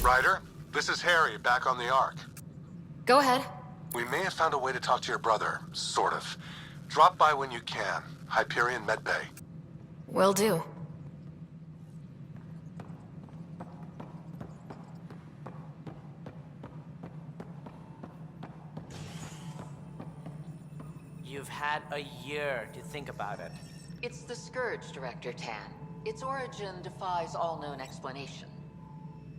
Ryder, this is Harry, back on the Ark. Go ahead. We may have found a way to talk to your brother, sort of. Drop by when you can. Hyperion Medbay. Will do. You've had a year to think about it. It's the Scourge, Director Tan. Its origin defies all known explanation.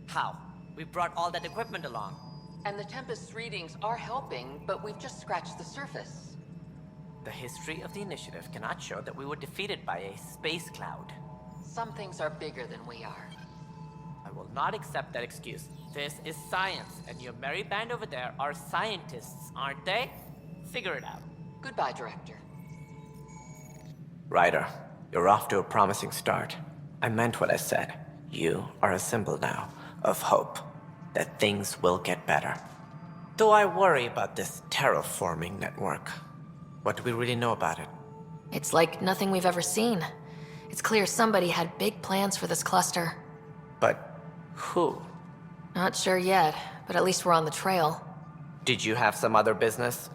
How? We brought all that equipment along. And the Tempest's readings are helping, but we've just scratched the surface. The history of the initiative cannot show that we were defeated by a space cloud. Some things are bigger than we are. I will not accept that excuse. This is science, and your merry band over there are scientists, aren't they? Figure it out. Goodbye, Director. Ryder, you're off to a promising start. I meant what I said. You are a symbol now of hope that things will get better. Though I worry about this terraforming network. What do we really know about it? It's like nothing we've ever seen. It's clear somebody had big plans for this cluster. But who? Not sure yet, but at least we're on the trail. Did you have some other business?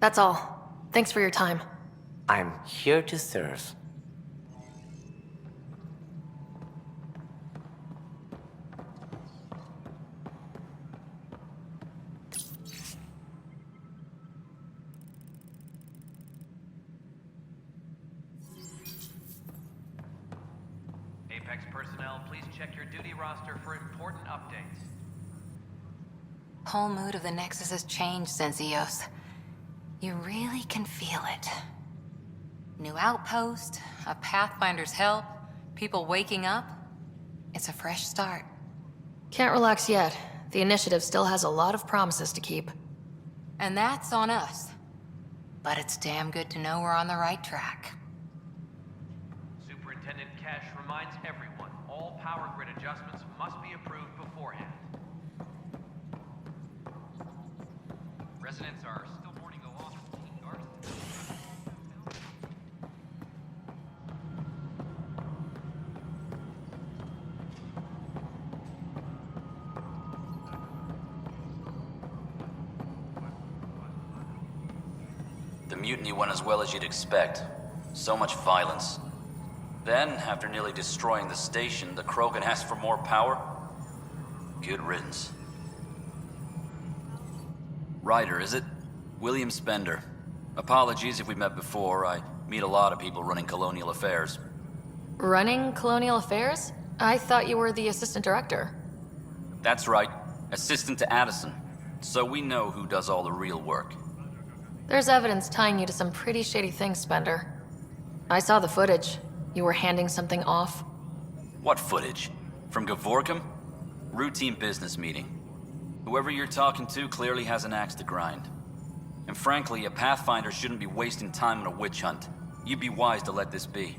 That's all. Thanks for your time. I'm here to serve. Apex personnel, please check your duty roster for important updates. Whole mood of the Nexus has changed since EOS. You really can feel it. New outpost, a Pathfinder's help, people waking up. It's a fresh start. Can't relax yet. The initiative still has a lot of promises to keep. And that's on us. But it's damn good to know we're on the right track. Superintendent Cash reminds everyone, all power grid adjustments must be approved beforehand. Residents are still mourning the loss of King Garth. The mutiny went as well as you'd expect. So much violence. Then, after nearly destroying the station, the Krogan asked for more power? Good riddance. Ryder, is it? William Spender. Apologies if we met before. I meet a lot of people running colonial affairs. Running Colonial Affairs? I thought you were the assistant director. That's right. Assistant to Addison. So we know who does all the real work. There's evidence tying you to some pretty shady things, Spender. I saw the footage. You were handing something off. What footage? From Gavorkum? Routine business meeting. Whoever you're talking to clearly has an axe to grind. And frankly, a Pathfinder shouldn't be wasting time on a witch hunt. You'd be wise to let this be.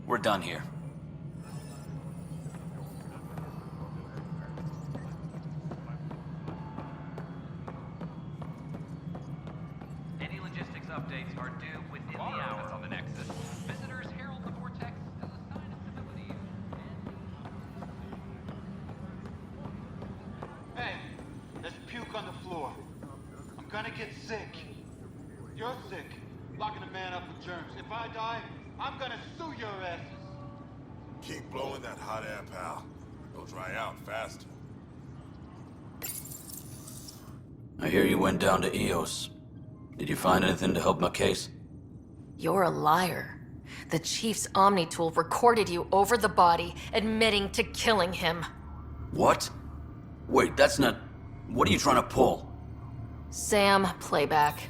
We're done here. Any logistics updates are due within the hour on the Nexus. Visitors herald the vortex as a sign of stability. Hey, there's puke on the floor. I'm gonna get sick. You're sick, locking a man up with germs. If I die, I'm gonna sue your asses. Keep blowing that hot air, pal. It'll dry out faster. I hear you went down to EOS. Did you find anything to help my case? You're a liar. The Chief's Omni tool recorded you over the body, admitting to killing him. What? Wait, that's not... What are you trying to pull? Sam, playback.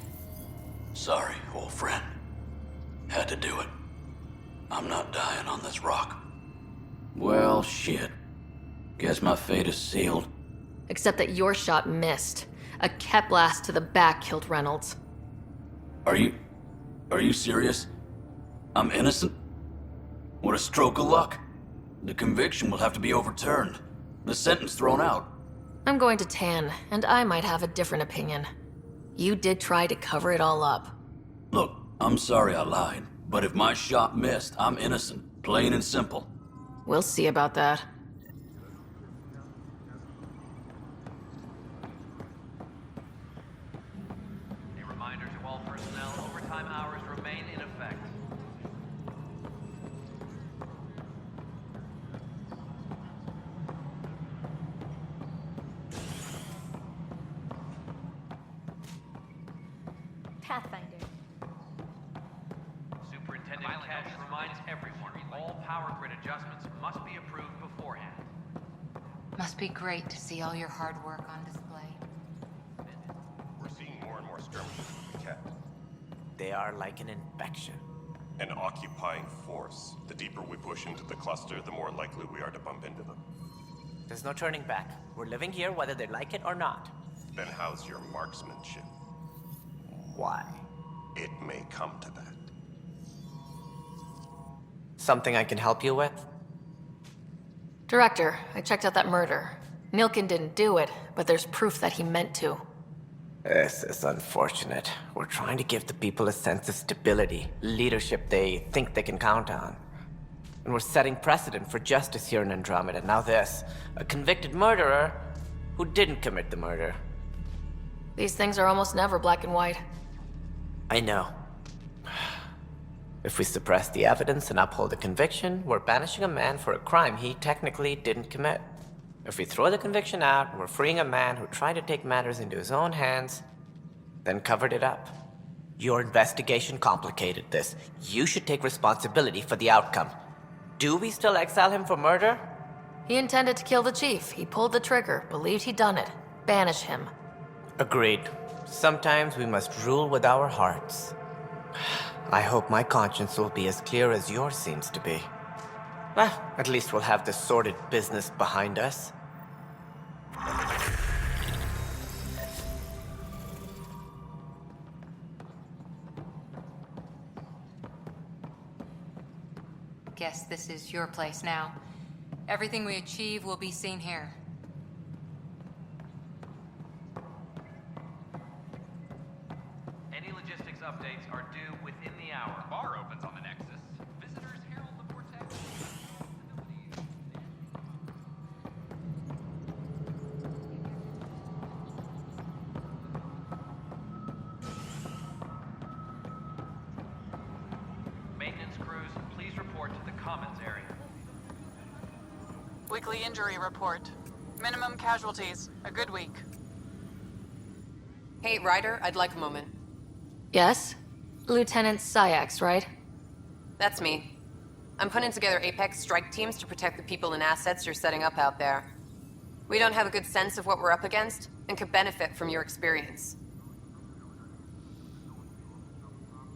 Sorry, old friend. Had to do it. I'm not dying on this rock. Well, shit. Guess my fate is sealed. Except that your shot missed. A Kep blast to the back killed Reynolds. Are you serious? I'm innocent? What a stroke of luck. The conviction will have to be overturned. The sentence thrown out. I'm going to Tan, and I might have a different opinion. You did try to cover it all up. Look, I'm sorry I lied, but if my shot missed, I'm innocent. Plain and simple. We'll see about that. A reminder to all personnel, overtime hours remain in effect. Pathfinder. Superintendent Cash reminds everyone, all power grid adjustments must be approved beforehand. Must be great to see all your hard work on display. We're seeing more and more skirmishes with the cat. They are like an infection. An occupying force. The deeper we push into the cluster, the more likely we are to bump into them. There's no turning back. We're living here whether they like it or not. Then how's your marksmanship? Why? It may come to that. Something I can help you with? Director, I checked out that murder. Nilkin didn't do it, but there's proof that he meant to. This is unfortunate. We're trying to give the people a sense of stability, leadership they think they can count on. And we're setting precedent for justice here in Andromeda. Now this, a convicted murderer who didn't commit the murder. These things are almost never black and white. I know. If we suppress the evidence and uphold the conviction, we're banishing a man for a crime he technically didn't commit. If we throw the conviction out, we're freeing a man who tried to take matters into his own hands, then covered it up. Your investigation complicated this. You should take responsibility for the outcome. Do we still exile him for murder? He intended to kill the chief. He pulled the trigger, believed he'd done it. Banish him. Agreed. Sometimes we must rule with our hearts. I hope my conscience will be as clear as yours seems to be. Well, at least we'll have this sordid business behind us. Guess this is your place now. Everything we achieve will be seen here. Any logistics updates are due within the hour. Bar opens on the Nexus. Visitors herald the vortex. Maintenance crews, please report to the commons area. Weekly injury report. Minimum casualties. A good week. Hey, Ryder, I'd like a moment. Yes? Lieutenant Syax, right? That's me. I'm putting together Apex strike teams to protect the people and assets you're setting up out there. We don't have a good sense of what we're up against, and could benefit from your experience.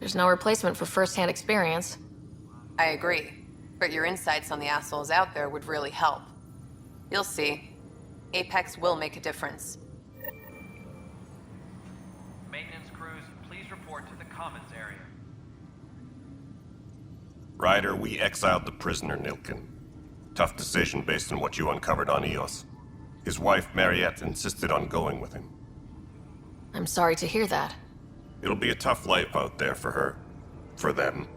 There's no replacement for first-hand experience. I agree, but your insights on the assholes out there would really help. You'll see. Apex will make a difference. Maintenance crews, please report to the commons area. Ryder, we exiled the prisoner Nilkin. Tough decision based on what you uncovered on Eos. His wife, Mariette, insisted on going with him. I'm sorry to hear that. It'll be a tough life out there for her. For them.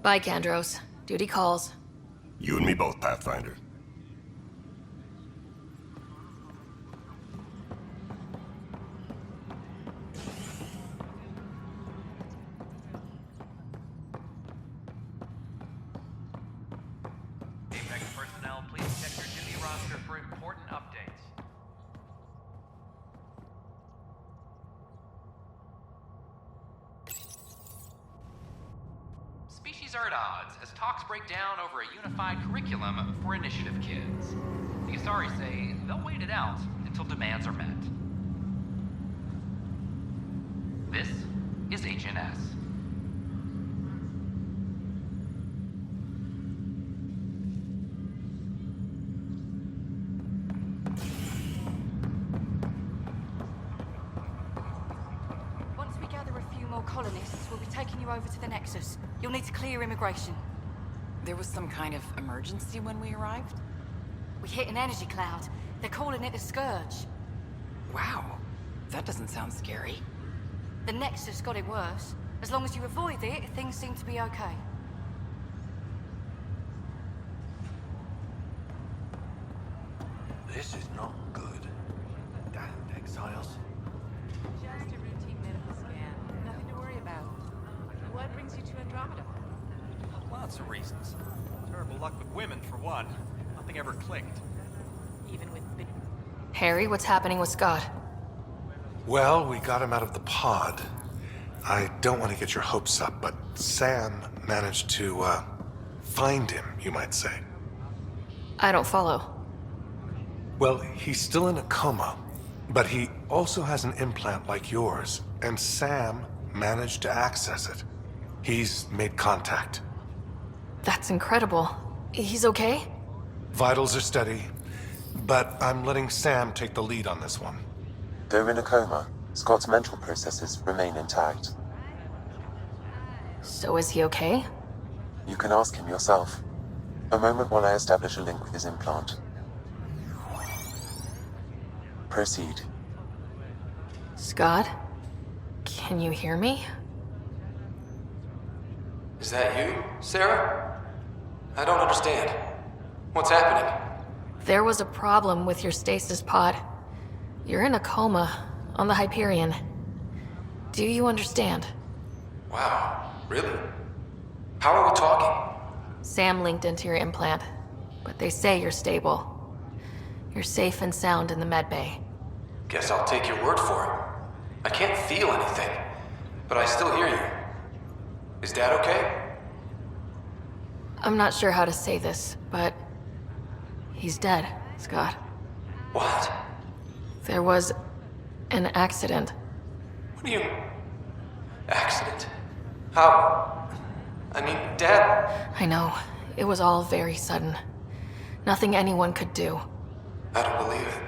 Bye, Kandros. Duty calls. You and me both, Pathfinder. Apex personnel, please check your duty roster for important updates. Species are at odds as talks break down over a unified curriculum for initiative kids. The Asari say they'll wait it out until demands are met. This is HNS. Once we gather a few more colonists, we'll be taking you over to the Nexus. You'll need to clear immigration. There was some kind of emergency when we arrived? We hit an energy cloud. They're calling it the Scourge. Wow. That doesn't sound scary. The Nexus got it worse. As long as you avoid it, things seem to be okay. This is not good. Damned exiles. Just a routine medical scan. Nothing to worry about. What brings you to Andromeda? Lots of reasons. Terrible luck with women, for one. Nothing ever clicked. Even with big... Harry, what's happening with Scott? Well, we got him out of the pod. I don't want to get your hopes up, but Sam managed to, find him, you might say. I don't follow. Well, he's still in a coma, but he also has an implant like yours, and Sam managed to access it. He's made contact. That's incredible. He's okay? Vitals are steady, but I'm letting Sam take the lead on this one. Though in a coma, Scott's mental processes remain intact. So is he okay? You can ask him yourself. A moment while I establish a link with his implant. Proceed. Scott? Can you hear me? Is that you, Sarah? I don't understand. What's happening? There was a problem with your stasis pod. You're in a coma on the Hyperion. Do you understand? Wow, really? How are we talking? Sam linked into your implant, but they say you're stable. You're safe and sound in the medbay. Guess I'll take your word for it. I can't feel anything, but I still hear you. Is Dad okay? I'm not sure how to say this, but he's dead, Scott. What? There was an accident. What do you... Accident? How? I mean, Dad... I know. It was all very sudden. Nothing anyone could do. I don't believe it.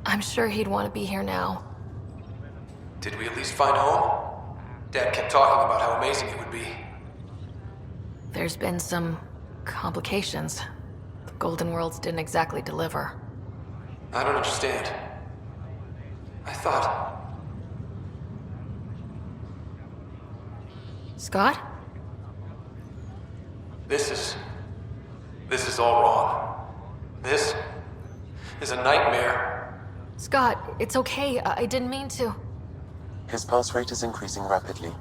I'm sure he'd want to be here now. Did we at least find home? Dad kept talking about how amazing it would be. There's been some complications. The Golden Worlds didn't exactly deliver. I don't understand. I thought... Scott? This is all wrong. This is a nightmare. Scott, it's okay. I didn't mean to. His pulse rate is increasing rapidly.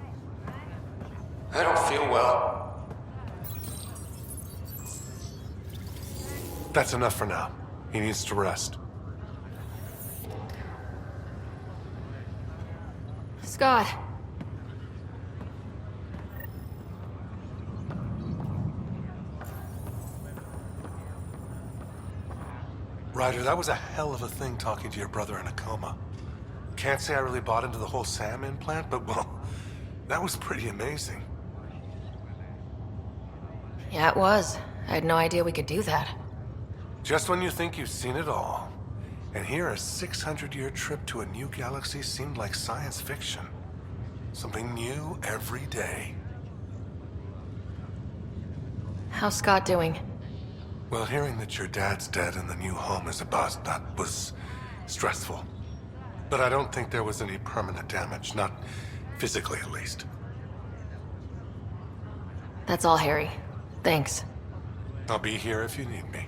I don't feel well. That's enough for now. He needs to rest. Scott. Ryder, that was a hell of a thing talking to your brother in a coma. Can't say I really bought into the whole Sam implant, but well, that was pretty amazing. Yeah, it was. I had no idea we could do that. Just when you think you've seen it all. And here, a 600-year trip to a new galaxy seemed like science fiction. Something new every day. How's Scott doing? Well, hearing that your dad's dead and the new home is a bust, that was stressful. But I don't think there was any permanent damage, not physically at least. That's all, Harry. Thanks. I'll be here if you need me.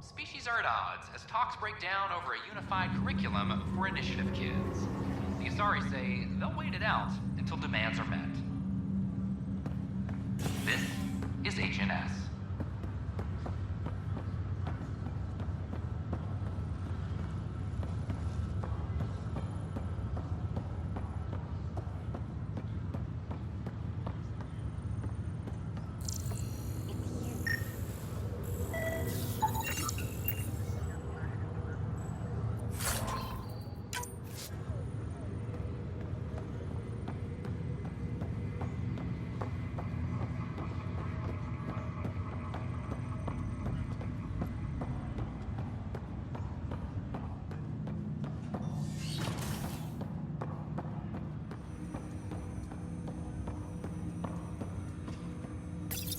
Species are at odds as talks break down over a unified curriculum for initiative kids. The Asari say they'll wait it out until demands are met. This is HNS.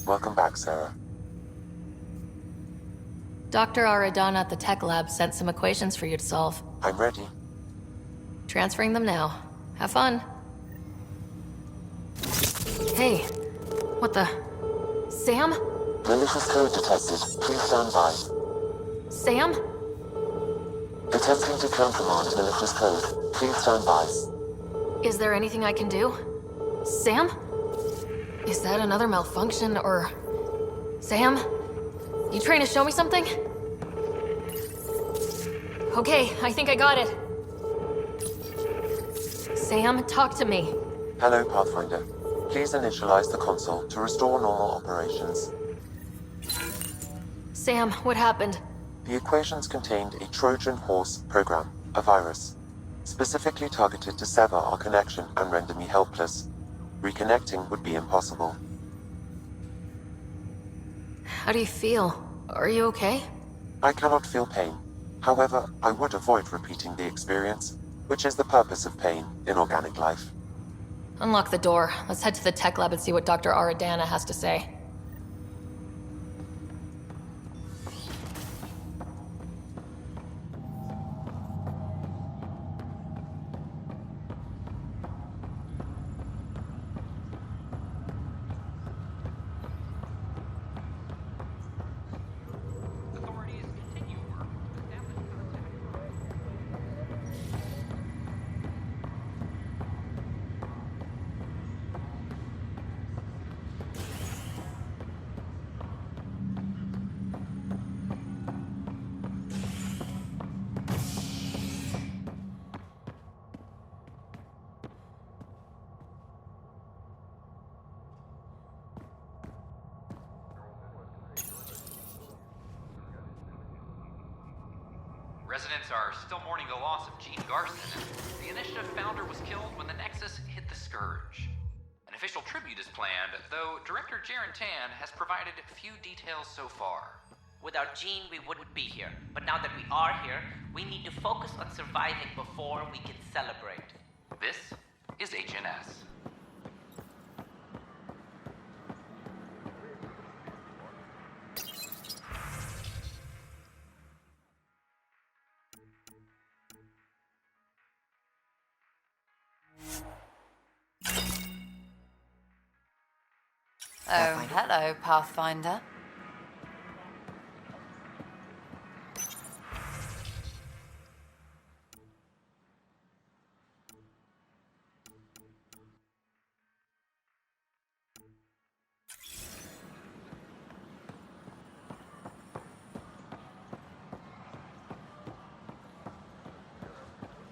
Welcome back, Sarah. Dr. Aradana at the tech lab sent some equations for you to solve. I'm ready. Transferring them now. Have fun. Hey, what the... Sam? Malicious code detected. Please stand by. Sam? Attempting to countermand malicious code. Please stand by. Is there anything I can do? Sam? Is that another malfunction, or... Sam? You trying to show me something? Okay, I think I got it. Sam, talk to me. Hello, Pathfinder. Please initialize the console to restore normal operations. Sam, what happened? The equations contained a Trojan horse program, a virus, specifically targeted to sever our connection and render me helpless. Reconnecting would be impossible. How do you feel? Are you okay? I cannot feel pain. However, I would avoid repeating the experience, which is the purpose of pain in organic life. Unlock the door. Let's head to the tech lab and see what Dr. Aradana has to say. Residents are still mourning the loss of Gene Garson. The Initiative founder was killed when the Nexus hit the Scourge. An official tribute is planned, though Director Jaren Tan has provided few details so far. Without Gene, we wouldn't be here. But now that we are here, we need to focus on surviving before we can celebrate. This is HNS. Oh, hello, Pathfinder.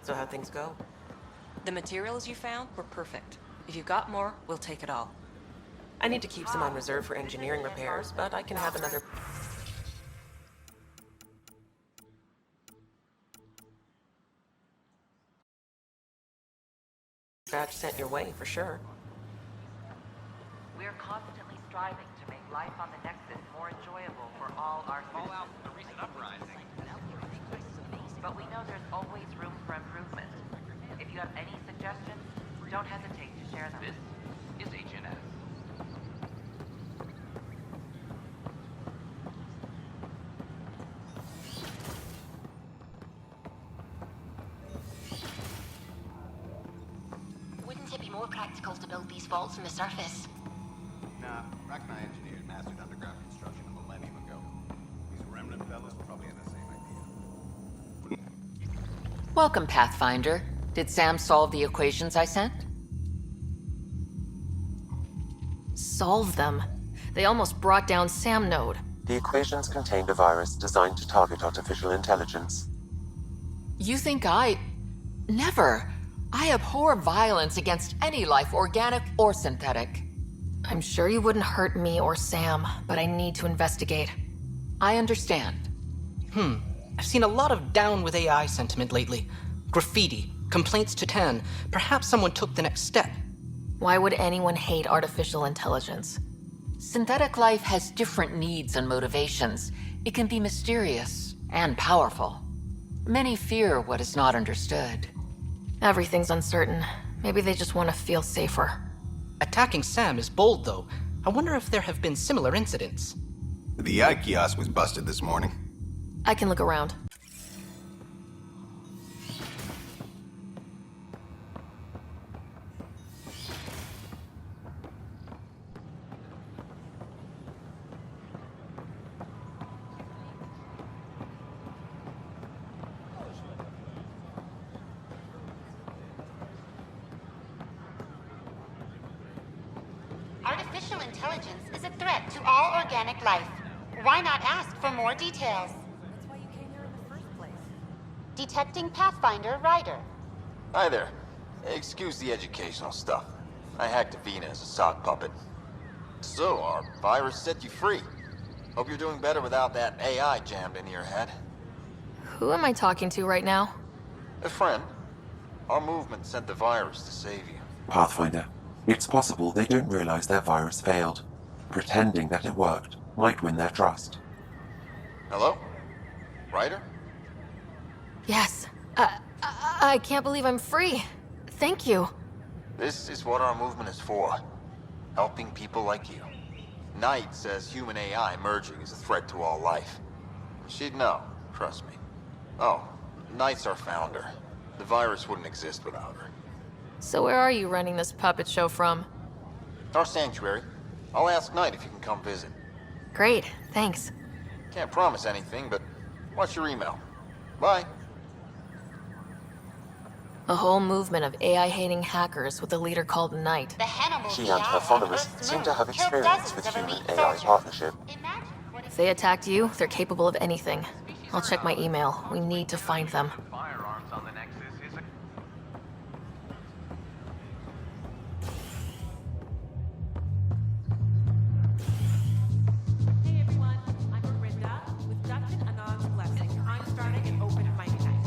So how'd things go? The materials you found were perfect. If you've got more, we'll take it all. I need to keep some on reserve for engineering repairs, but I can have another... batch sent your way, for sure. We're constantly striving to make life on the Nexus more enjoyable for all our citizens. Call out the recent uprising. But we know there's always room for improvement. If you have any suggestions, don't hesitate to share them. This is HNS. Wouldn't it be more practical to build these vaults from the surface? Nah, Rachni engineers mastered underground construction a millennium ago. These remnant fellows probably had the same idea. Welcome, Pathfinder. Did Sam solve the equations I sent? Solve them? They almost brought down Sam Node. The equations contained a virus designed to target artificial intelligence. You think I... Never. I abhor violence against any life, organic or synthetic. I'm sure you wouldn't hurt me or Sam, but I need to investigate. I understand. I've seen a lot of down with AI sentiment lately. Graffiti, complaints to 10. Perhaps someone took the next step. Why would anyone hate artificial intelligence? Synthetic life has different needs and motivations. It can be mysterious and powerful. Many fear what is not understood. Everything's uncertain. Maybe they just want to feel safer. Attacking Sam is bold, though. I wonder if there have been similar incidents. The AI kiosk was busted this morning. I can look around. Artificial intelligence is a threat to all organic life. Why not ask for more details? That's why you came here in the first place. Detecting Pathfinder Ryder. Hi there. Excuse the educational stuff. I hacked Avina as a sock puppet. So, our virus set you free. Hope you're doing better without that AI jammed into your head. Who am I talking to right now? A friend. Our movement sent the virus to save you. Pathfinder, it's possible they don't realize their virus failed. Pretending that it worked might win their trust. Hello? Ryder? Yes. I can't believe I'm free. Thank you. This is what our movement is for. Helping people like you. Knight says human AI merging is a threat to all life. She'd know, trust me. Oh, Knight's our founder. The virus wouldn't exist without her. So where are you running this puppet show from? Our sanctuary. I'll ask Knight if you can come visit. Great, thanks. Can't promise anything, but watch your email. Bye. A whole movement of AI-hating hackers with a leader called Knight. She and her followers seem to have experience with human-AI partnership. If they attacked you, they're capable of anything. I'll check my email. We need to find them. Firearms on the Nexus is a... Hey everyone, I'm Dorinda with Dustin Anon's Blessing. I'm starting an open mic night.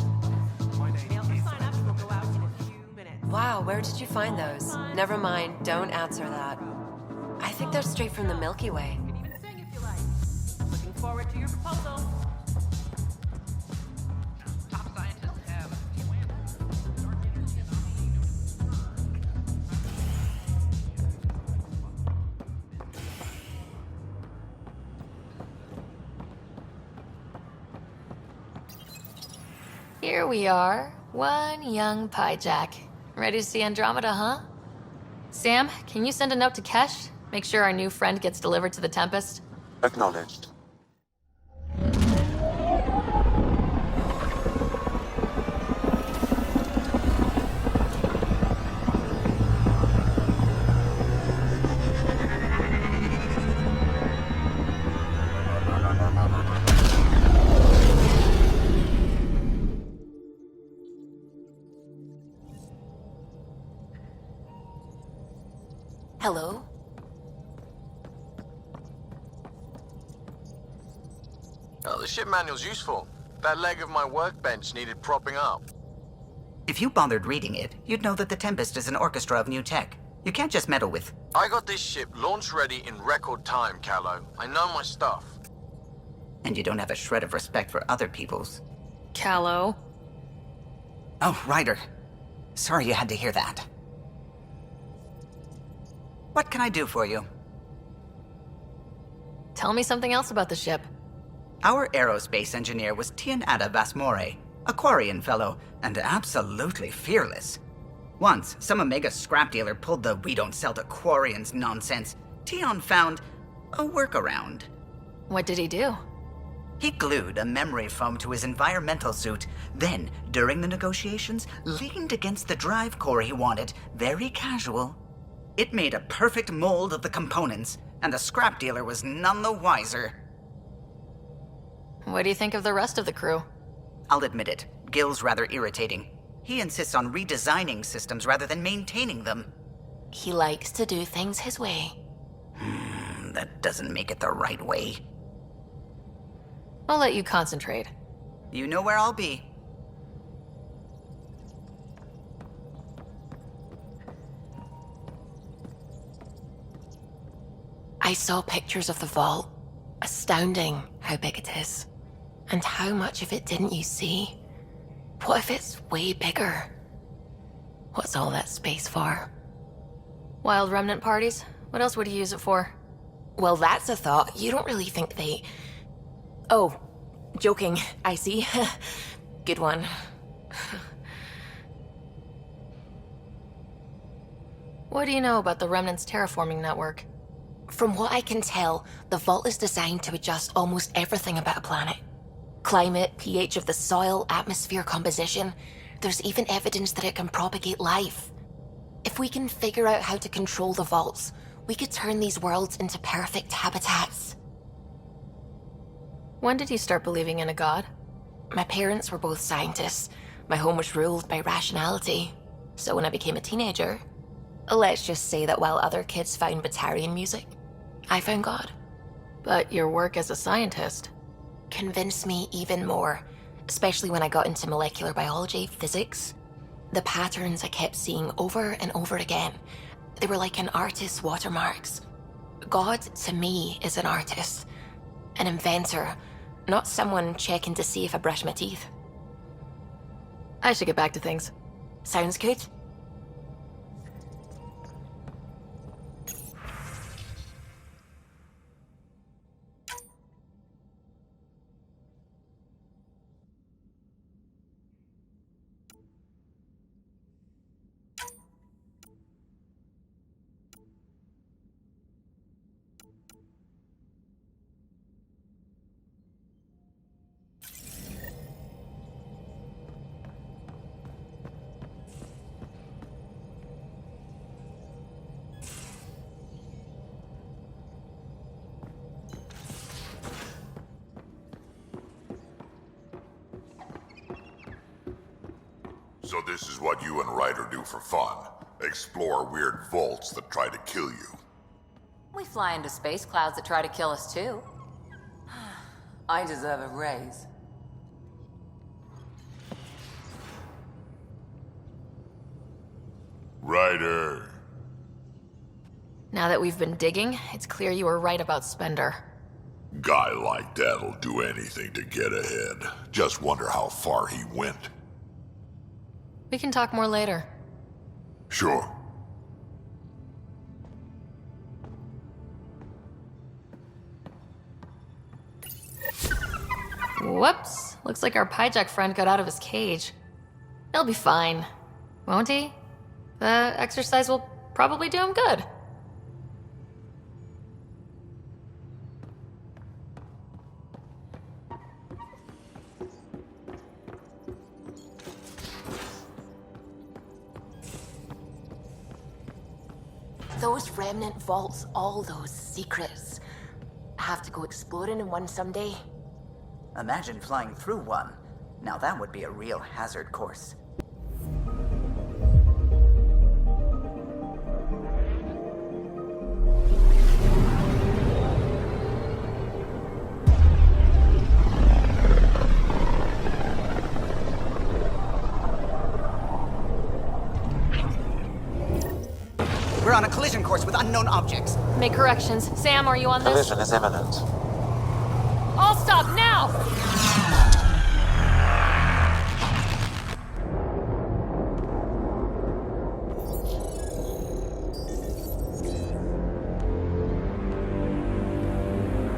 Mail for sign-ups will go out in a few minutes. Wow, where did you find those? Never mind, don't answer that. I think they're straight from the Milky Way. You can even sing if you like. Looking forward to your proposal. Top scientists have a few answers. Dark energy Here we are, one young piejack. Ready to see Andromeda, huh? Sam, can you send a note to Kesh? Make sure our new friend gets delivered to the Tempest? Acknowledged. Hello? Oh, the ship manual's useful. That leg of my workbench needed propping up. If you bothered reading it, you'd know that the Tempest is an orchestra of new tech. You can't just meddle with... I got this ship launch ready in record time, Callow. I know my stuff. And you don't have a shred of respect for other people's. Callow? Oh, Ryder. Sorry you had to hear that. What can I do for you? Tell me something else about the ship. Our aerospace engineer was Tianada Vasmore, a Quarian fellow, and absolutely fearless. Once, some Omega scrap dealer pulled the "we don't sell to Quarians" nonsense. Tion found a workaround. What did he do? He glued a memory foam to his environmental suit, then, during the negotiations, leaned against the drive core he wanted, very casual. It made a perfect mold of the components, and the scrap dealer was none the wiser. What do you think of the rest of the crew? I'll admit it, Gil's rather irritating. He insists on redesigning systems rather than maintaining them. He likes to do things his way. That doesn't make it the right way. I'll let you concentrate. You know where I'll be. I saw pictures of the vault. Astounding how big it is. And how much of it didn't you see? What if it's way bigger? What's all that space for? Wild remnant parties? What else would you use it for? Well, that's a thought. You don't really think they... Oh, joking. I see. Good one. What do you know about the Remnant's terraforming network? From what I can tell, the vault is designed to adjust almost everything about a planet. Climate, pH of the soil, atmosphere composition. There's even evidence that it can propagate life. If we can figure out how to control the vaults, we could turn these worlds into perfect habitats. When did you start believing in a god? My parents were both scientists. My home was ruled by rationality. So when I became a teenager, let's just say that while other kids found Batarian music, I found God. But your work as a scientist convinced me even more, especially when I got into molecular biology, physics. The patterns I kept seeing over and over again, they were like an artist's watermarks. God, to me, is an artist, an inventor, not someone checking to see if I brush my teeth. I should get back to things. Sounds good? So this is what you and Ryder do for fun? Explore weird vaults that try to kill you? We fly into space clouds that try to kill us too. I deserve a raise. Ryder. Now that we've been digging, it's clear you were right about Spender. Guy like that'll do anything to get ahead. Just wonder how far he went. We can talk more later. Sure. Whoops. Looks like our Pyjack friend got out of his cage. He'll be fine, won't he? The exercise will probably do him good. Those remnant vaults, all those secrets. I have to go exploring in one someday. Imagine flying through one. Now that would be a real hazard course. We're on a collision course with unknown objects. Make corrections. Sam, are you on this? Collision is imminent. I'll stop now!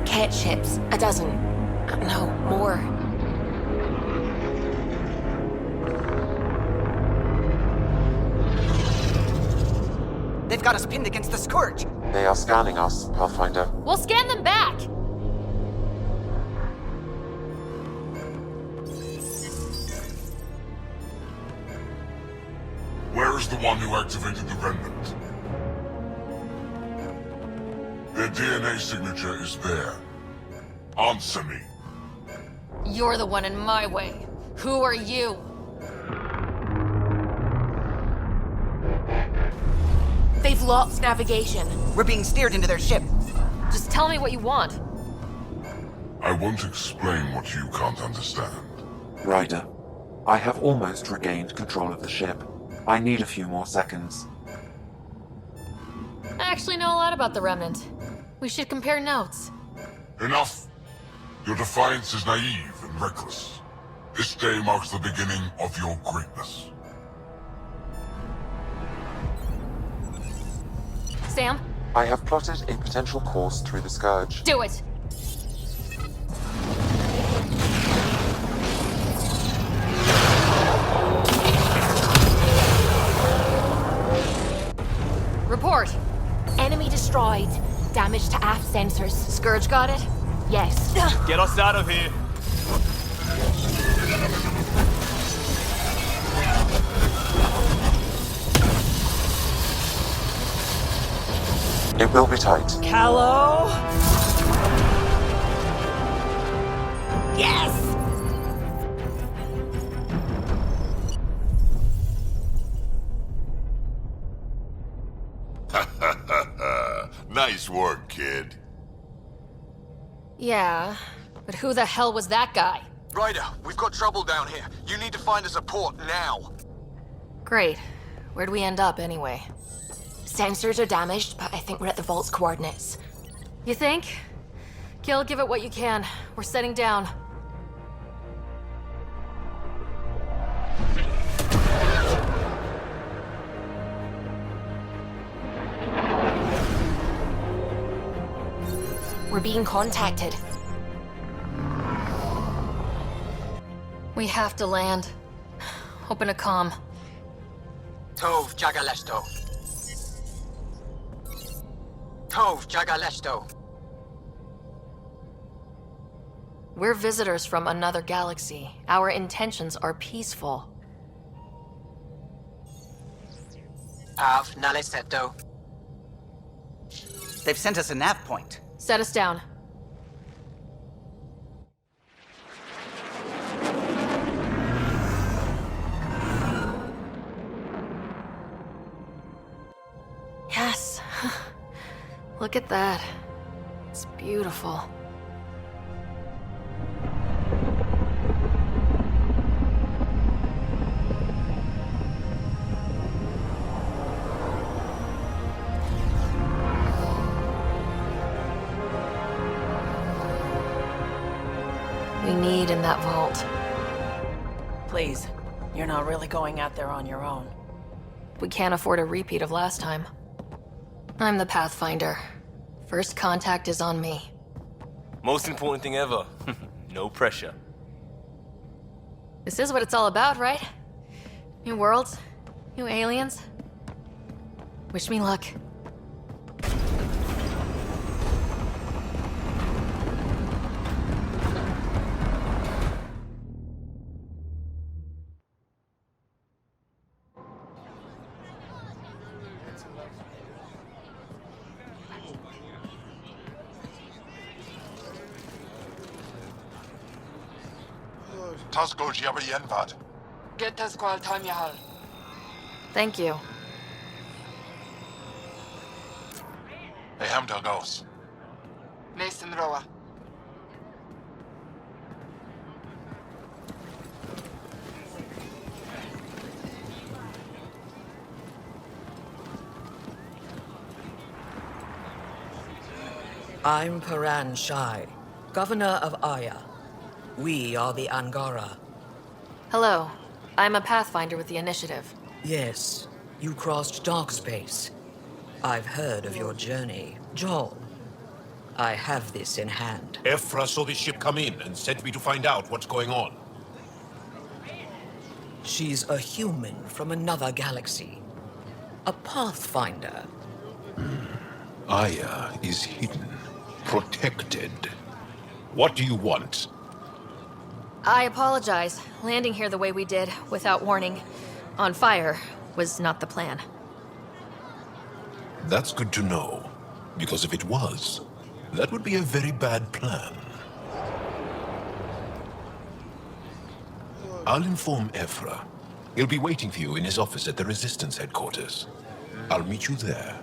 Cat ships. A dozen. No, more. They've got us pinned against the Scourge. They are scanning us, Pathfinder. We'll scan them back! Where is the one who activated the remnant? Their DNA signature is there. Answer me. You're the one in my way. Who are you? They've lost navigation. We're being steered into their ship. Just tell me what you want. I won't explain what you can't understand. Ryder, I have almost regained control of the ship. I need a few more seconds. I actually know a lot about the Remnant. We should compare notes. Enough! Your defiance is naive and reckless. This day marks the beginning of your greatness. Sam, I have plotted a potential course through the Scourge. Do it! Report! Enemy destroyed. Damage to aft sensors. Scourge got it? Yes. Get us out of here. It will be tight. Callow? Yes! Nice work, kid. Yeah, but who the hell was that guy? Ryder, we've got trouble down here. You need to find us a port now. Great. Where'd we end up anyway? Sensors are damaged, but I think we're at the vault's coordinates. You think? Gil, give it what you can. We're setting down. We're being contacted. We have to land. Open a comm. Tov Jagalesto. Tov Jagalesto. We're visitors from another galaxy. Our intentions are peaceful. Av Naleseto. They've sent us a nav point. Set us down. Yes. Look at that. It's beautiful. We need in that vault. Please, you're not really going out there on your own. We can't afford a repeat of last time. I'm the Pathfinder. First contact is on me. Most important thing ever. No pressure. This is what it's all about, right? New worlds, new aliens. Wish me luck. Tasco Jiabayenvad. Get us qual Tamyahal. Thank you. Ehamda goes. Mason Roa. I'm Paran Shai, Governor of Aya. We are the Angara. Hello. I'm a Pathfinder with the Initiative. Yes, you crossed dark space. I've heard of your journey, Joel. I have this in hand. Ephra saw the ship come in and sent me to find out what's going on. She's a human from another galaxy. A Pathfinder. Aya is hidden, protected. What do you want? I apologize. Landing here the way we did, without warning, on fire, was not the plan. That's good to know, because if it was, that would be a very bad plan. I'll inform Ephra. He'll be waiting for you in his office at the Resistance headquarters. I'll meet you there.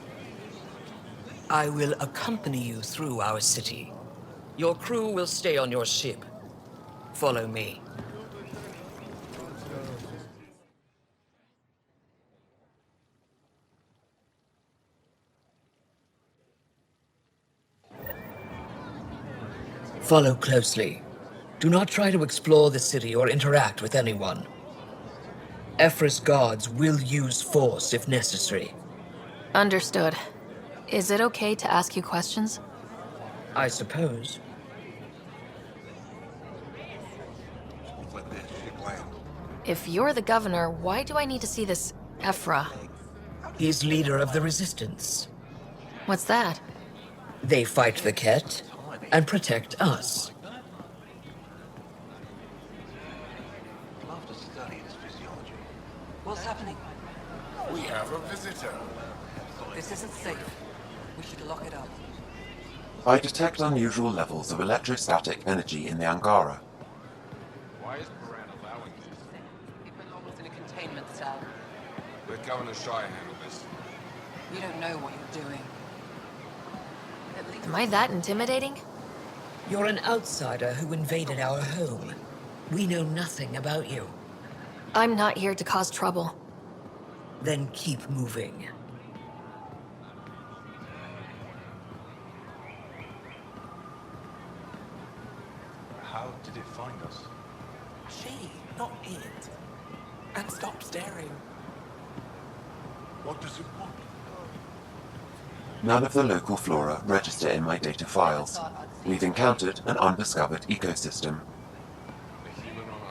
I will accompany you through our city. Your crew will stay on your ship. Follow me. Follow closely. Do not try to explore the city or interact with anyone. Ephra's guards will use force if necessary. Understood. Is it okay to ask you questions? I suppose. If you're the governor, why do I need to see this Ephra? He's leader of the resistance. What's that? They fight the Ket and protect us. Love to study his physiology. What's happening? We have a visitor. This isn't safe. We should lock it up. I detect unusual levels of electrostatic energy in the Angara. Why is Moran allowing this? It belongs in a containment cell. Let Governor Shire handle this. You don't know what you're doing. Am I that intimidating? You're an outsider who invaded our home. We know nothing about you. I'm not here to cause trouble. Then keep moving. How did it find us? She, not it. And stop staring. What does it want? None of the local flora register in my data files. We've encountered an undiscovered ecosystem.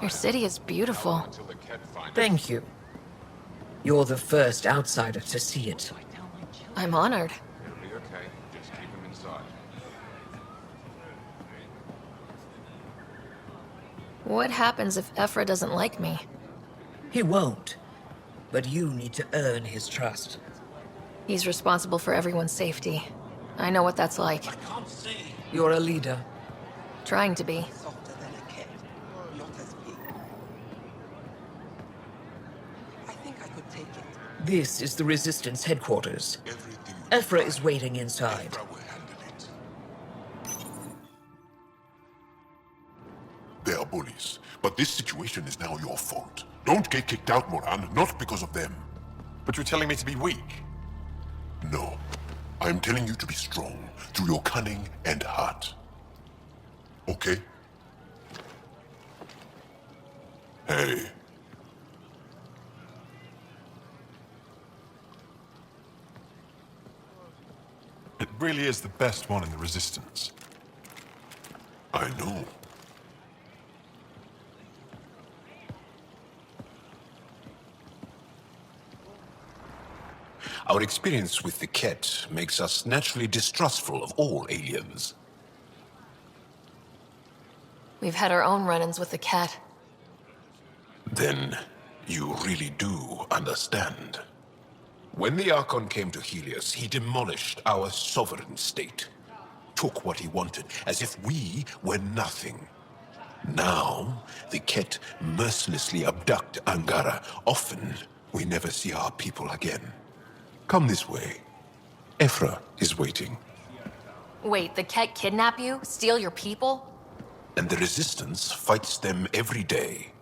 Your city is beautiful. Thank you. You're the first outsider to see it. I'm honored. It'll be okay. Just keep him inside. What happens if Ephra doesn't like me? He won't. But you need to earn his trust. He's responsible for everyone's safety. I know what that's like. You're a leader. Trying to be. I think I could take it. This is the Resistance headquarters. Ephra is waiting inside. They are bullies, but this situation is now your fault. Don't get kicked out, Moran, not because of them. But you're telling me to be weak. No. I'm telling you to be strong through your cunning and heart. Okay? Hey. It really is the best one in the Resistance. I know. Our experience with the Ket makes us naturally distrustful of all aliens. We've had our own run-ins with the cat. Then you really do understand. When the Archon came to Helios, he demolished our sovereign state. Took what he wanted, as if we were nothing. Now, the Ket mercilessly abduct Angara. Often, we never see our people again. Come this way. Ephra is waiting. Wait, the cat kidnap you? Steal your people? And the Resistance fights them every day.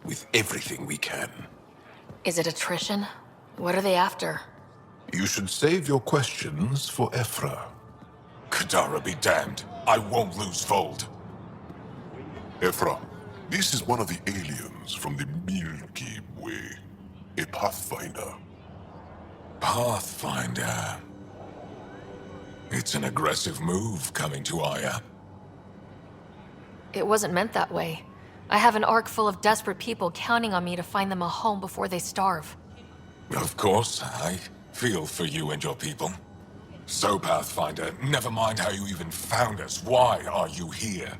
With everything we can. Is it attrition? What are they after? You should save your questions for Ephra. Kadara be damned. I won't lose Vold. Ephra, this is one of the aliens from the Milky Way. A Pathfinder. Pathfinder. It's an aggressive move coming to Aya. It wasn't meant that way. I have an ark full of desperate people counting on me to find them a home before they starve. Of course, I feel for you and your people. So, Pathfinder, never mind how you even found us. Why are you here?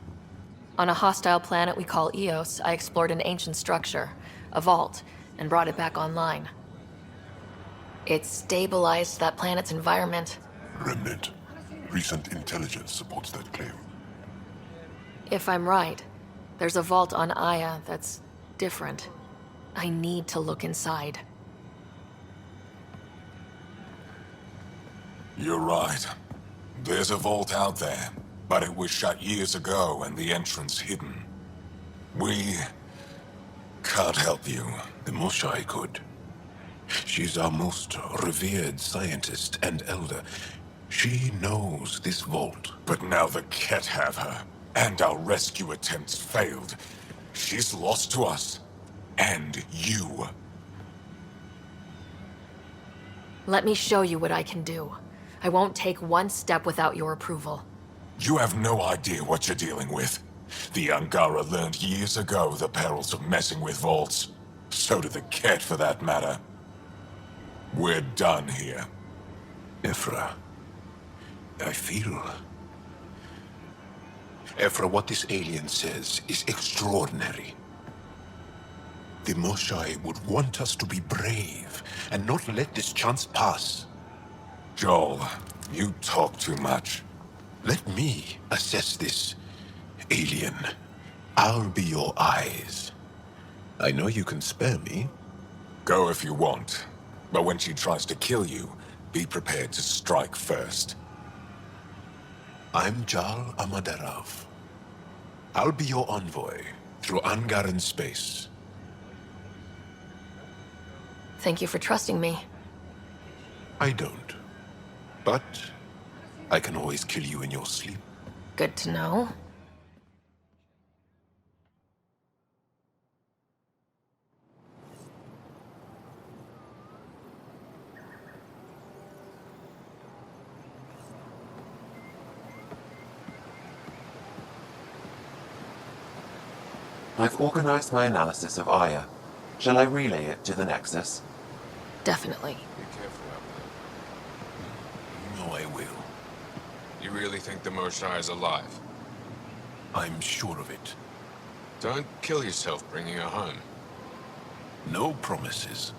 On a hostile planet we call Eos, I explored an ancient structure, a vault, and brought it back online. It stabilized that planet's environment. Remnant. Recent intelligence supports that claim. If I'm right, there's a vault on Aya that's different. I need to look inside. You're right. There's a vault out there, but it was shut years ago and the entrance hidden. We can't help you. The Moshai could. She's our most revered scientist and elder. She knows this vault. But now the Ket have her, and our rescue attempts failed. She's lost to us, and you. Let me show you what I can do. I won't take one step without your approval. You have no idea what you're dealing with. The Angara learned years ago the perils of messing with vaults. So did the Ket, for that matter. We're done here. Ephra, I feel... Ephra, what this alien says is extraordinary. The Moshai would want us to be brave and not let this chance pass. Joel, you talk too much. Let me assess this, alien. I'll be your eyes. I know you can spare me. Go if you want. But when she tries to kill you, be prepared to strike first. I'm Jal Amaderov. I'll be your envoy through Angaran space. Thank you for trusting me. I don't. But I can always kill you in your sleep. Good to know. I've organized my analysis of Aya. Shall I relay it to the Nexus? Definitely. Be careful out there. No, I will. You really think the Moshai is alive? I'm sure of it. Don't kill yourself bringing her home. No promises.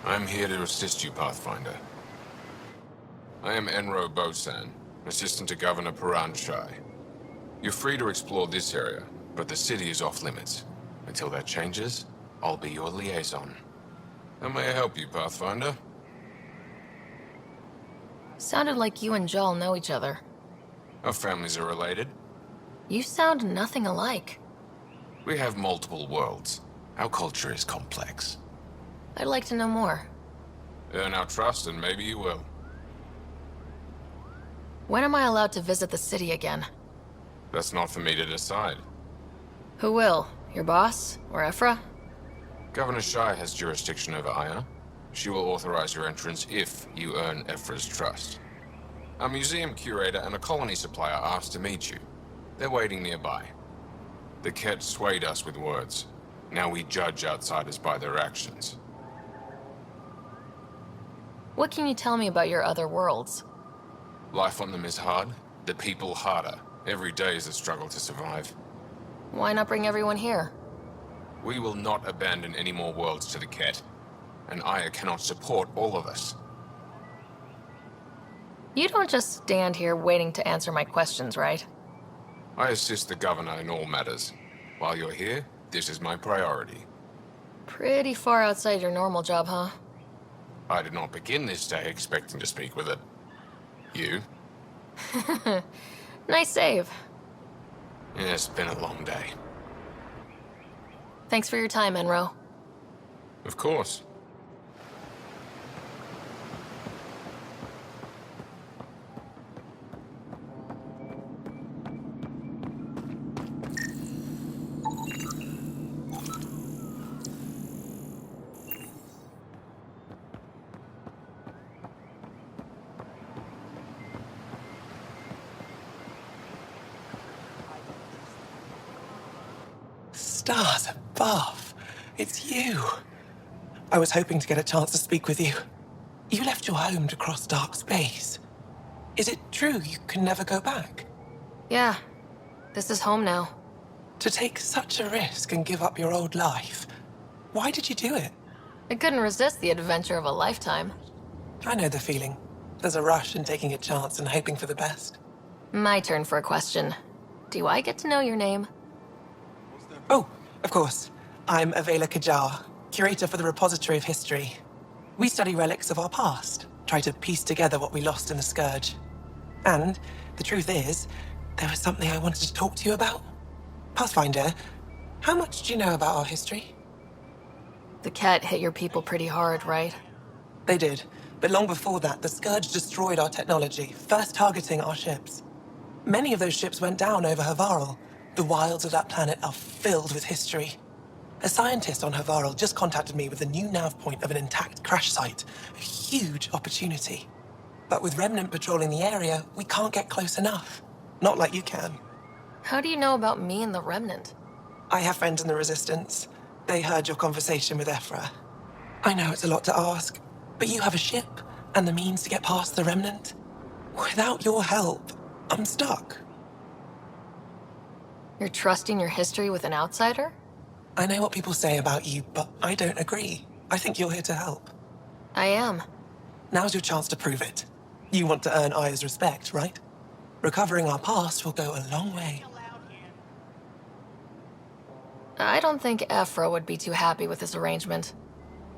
I'm here to assist you, Pathfinder. I am Enro Bosan, assistant to Governor Paran Shai. You're free to explore this area, but the city is off limits. Until that changes, I'll be your liaison. How may I help you, Pathfinder? Sounded like you and Joel know each other. Our families are related. You sound nothing alike. We have multiple worlds. Our culture is complex. I'd like to know more. Earn our trust and maybe you will. When am I allowed to visit the city again? That's not for me to decide. Who will? Your boss? Or Ephra? Governor Shai has jurisdiction over Aya. She will authorize your entrance if you earn Ephra's trust. A museum curator and a colony supplier asked to meet you. They're waiting nearby. The Ket swayed us with words. Now we judge outsiders by their actions. What can you tell me about your other worlds? Life on them is hard, the people harder. Every day is a struggle to survive. Why not bring everyone here? We will not abandon any more worlds to the Ket, and Aya cannot support all of us. You don't just stand here waiting to answer my questions, right? I assist the governor in all matters. While you're here, this is my priority. Pretty far outside your normal job, huh? I did not begin this day expecting to speak with it. You? Nice save. It's been a long day. Thanks for your time, Enro. Of course. Stars above. It's you. I was hoping to get a chance to speak with you. You left your home to cross dark space. Is it true you can never go back? Yeah. This is home now. To take such a risk and give up your old life, why did you do it? I couldn't resist the adventure of a lifetime. I know the feeling. There's a rush in taking a chance and hoping for the best. My turn for a question. Do I get to know your name? Oh, of course. I'm Avela Kajar, curator for the Repository of History. We study relics of our past, try to piece together what we lost in the Scourge. And the truth is, there was something I wanted to talk to you about. Pathfinder, how much do you know about our history? The Ket hit your people pretty hard, right? They did, but long before that, the Scourge destroyed our technology, first targeting our ships. Many of those ships went down over Havarl. The wilds of that planet are filled with history. A scientist on Havarl just contacted me with a new nav point of an intact crash site. A huge opportunity. But with Remnant patrolling the area, we can't get close enough. Not like you can. How do you know about me and the Remnant? I have friends in the Resistance. They heard your conversation with Ephra. I know it's a lot to ask, but you have a ship and the means to get past the Remnant. Without your help, I'm stuck. You're trusting your history with an outsider? I know what people say about you, but I don't agree. I think you're here to help. I am. Now's your chance to prove it. You want to earn Aya's respect, right? Recovering our past will go a long way. I don't think Ephra would be too happy with this arrangement.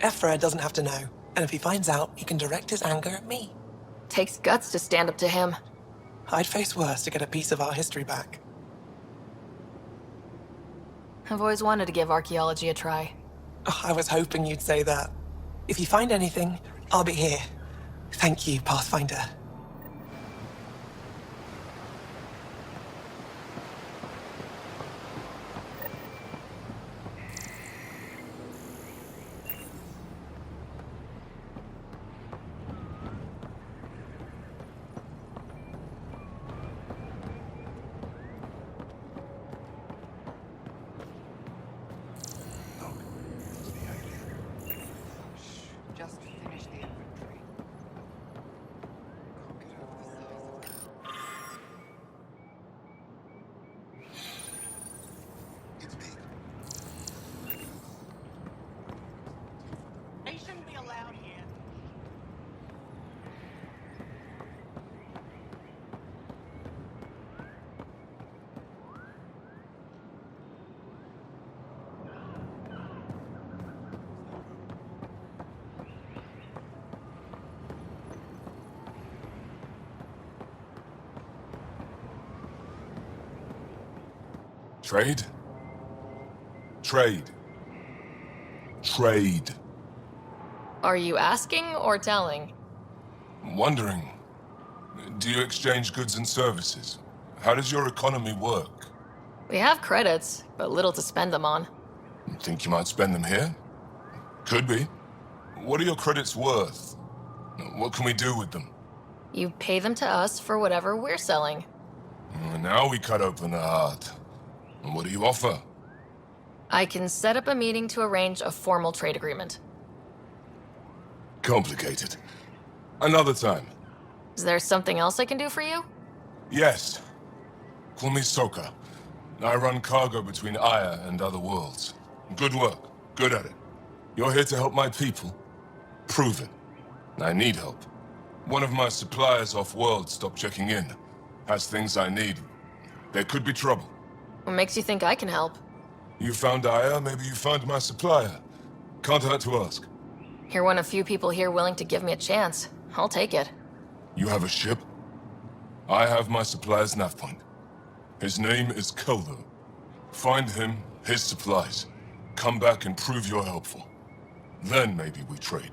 Ephra doesn't have to know, and if he finds out, he can direct his anger at me. Takes guts to stand up to him. I'd face worse to get a piece of our history back. I've always wanted to give archaeology a try. Oh, I was hoping you'd say that. If you find anything, I'll be here. Thank you, Pathfinder. Just finish the inventory. Can't get over the size of it. It's me. They shouldn't be allowed here. Trade? Trade. Trade. Are you asking or telling? Wondering, do you exchange goods and services? How does your economy work? We have credits, but little to spend them on. Think you might spend them here? Could be. What are your credits worth? What can we do with them? You pay them to us for whatever we're selling. Now we cut open the heart. What do you offer? I can set up a meeting to arrange a formal trade agreement. Complicated. Another time. Is there something else I can do for you? Yes. Call me Soka. I run cargo between Aya and other worlds. Good work. Good at it. You're here to help my people. Prove it. I need help. One of my suppliers off-world stopped checking in. Has things I need. There could be trouble. What makes you think I can help? You found Aya, maybe you found my supplier. Can't hurt to ask. You're one of few people here willing to give me a chance. I'll take it. You have a ship? I have my supplier's nav point. His name is Keldo. Find him, his supplies. Come back and prove you're helpful. Then maybe we trade.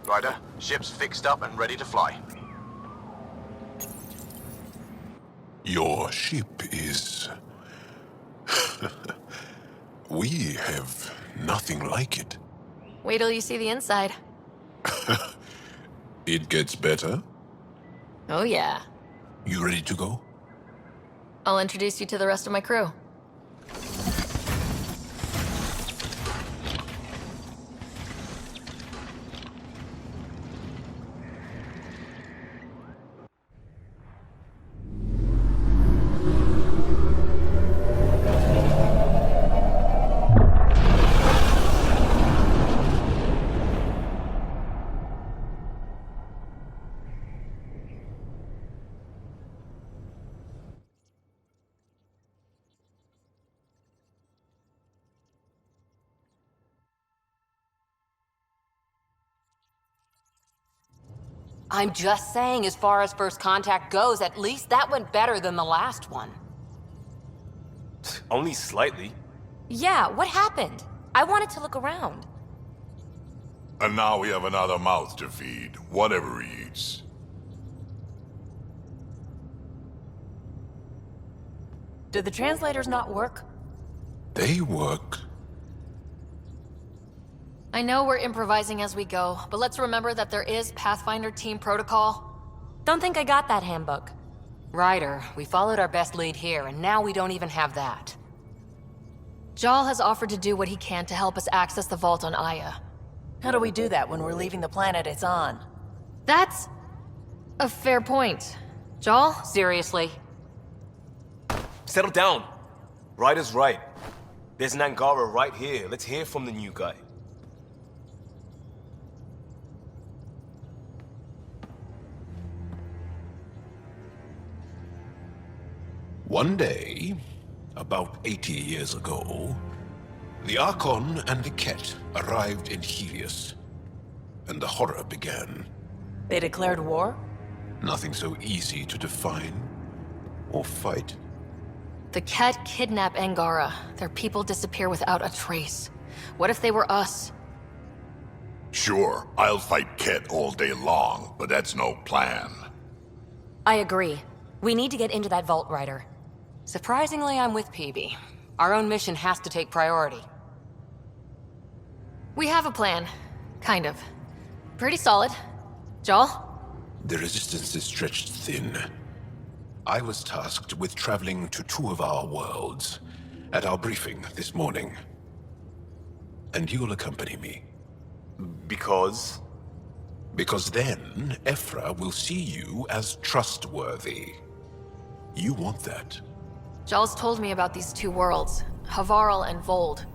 Ryder, ship's fixed up and ready to fly. Your ship is... We have nothing like it. Wait till you see the inside. It gets better. Oh yeah. You ready to go? I'll introduce you to the rest of my crew. I'm just saying, as far as first contact goes, at least that went better than the last one. Only slightly. Yeah, what happened? I wanted to look around. And now we have another mouth to feed, whatever he eats. Did the translators not work? They work. I know we're improvising as we go, but let's remember that there is Pathfinder team protocol. Don't think I got that handbook. Ryder, we followed our best lead here, and now we don't even have that. Jal has offered to do what he can to help us access the vault on Aya. How do we do that when we're leaving the planet it's on? That's a fair point. Jal? Seriously? Settle down. Ryder's right. There's an Angara right here. Let's hear from the new guy. One day, about 80 years ago, the Archon and the Ket arrived in Helios, and the horror began. They declared war? Nothing so easy to define or fight. The Ket kidnap Angara. Their people disappear without a trace. What if they were us? Sure, I'll fight Ket all day long, but that's no plan. I agree. We need to get into that vault, Ryder. Surprisingly, I'm with PB. Our own mission has to take priority. We have a plan. Kind of. Pretty solid. Jal? The resistance is stretched thin. I was tasked with traveling to two of our worlds at our briefing this morning. And you'll accompany me. Because? Because then, Ephra will see you as trustworthy. You want that. Jal's told me about these two worlds, Havarl and Vold.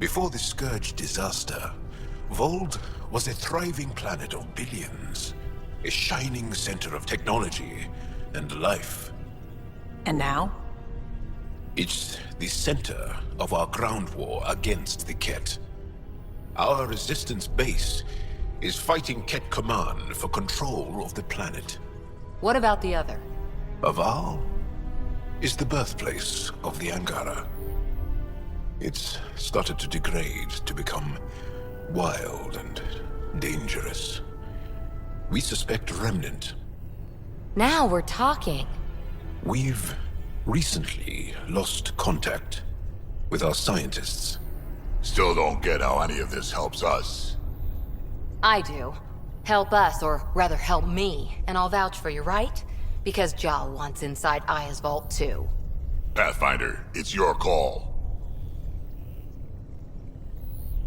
Before the Scourge disaster, Vold was a thriving planet of billions. A shining center of technology and life. And now? It's the center of our ground war against the Ket. Our resistance base is fighting Ket Command for control of the planet. What about the other? Havarl is the birthplace of the Angara. It's started to degrade, to become wild and dangerous. We suspect Remnant. Now we're talking. We've recently lost contact with our scientists. Still don't get how any of this helps us. I do. Help us, or rather help me, and I'll vouch for you, right? Because Jal wants inside Aya's vault too. Pathfinder, it's your call.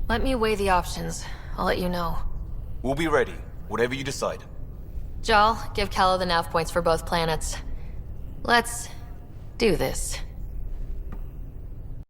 Let me weigh the options. I'll let you know. We'll be ready, whatever you decide. Jal, give Calla the nav points for both planets. Let's do this.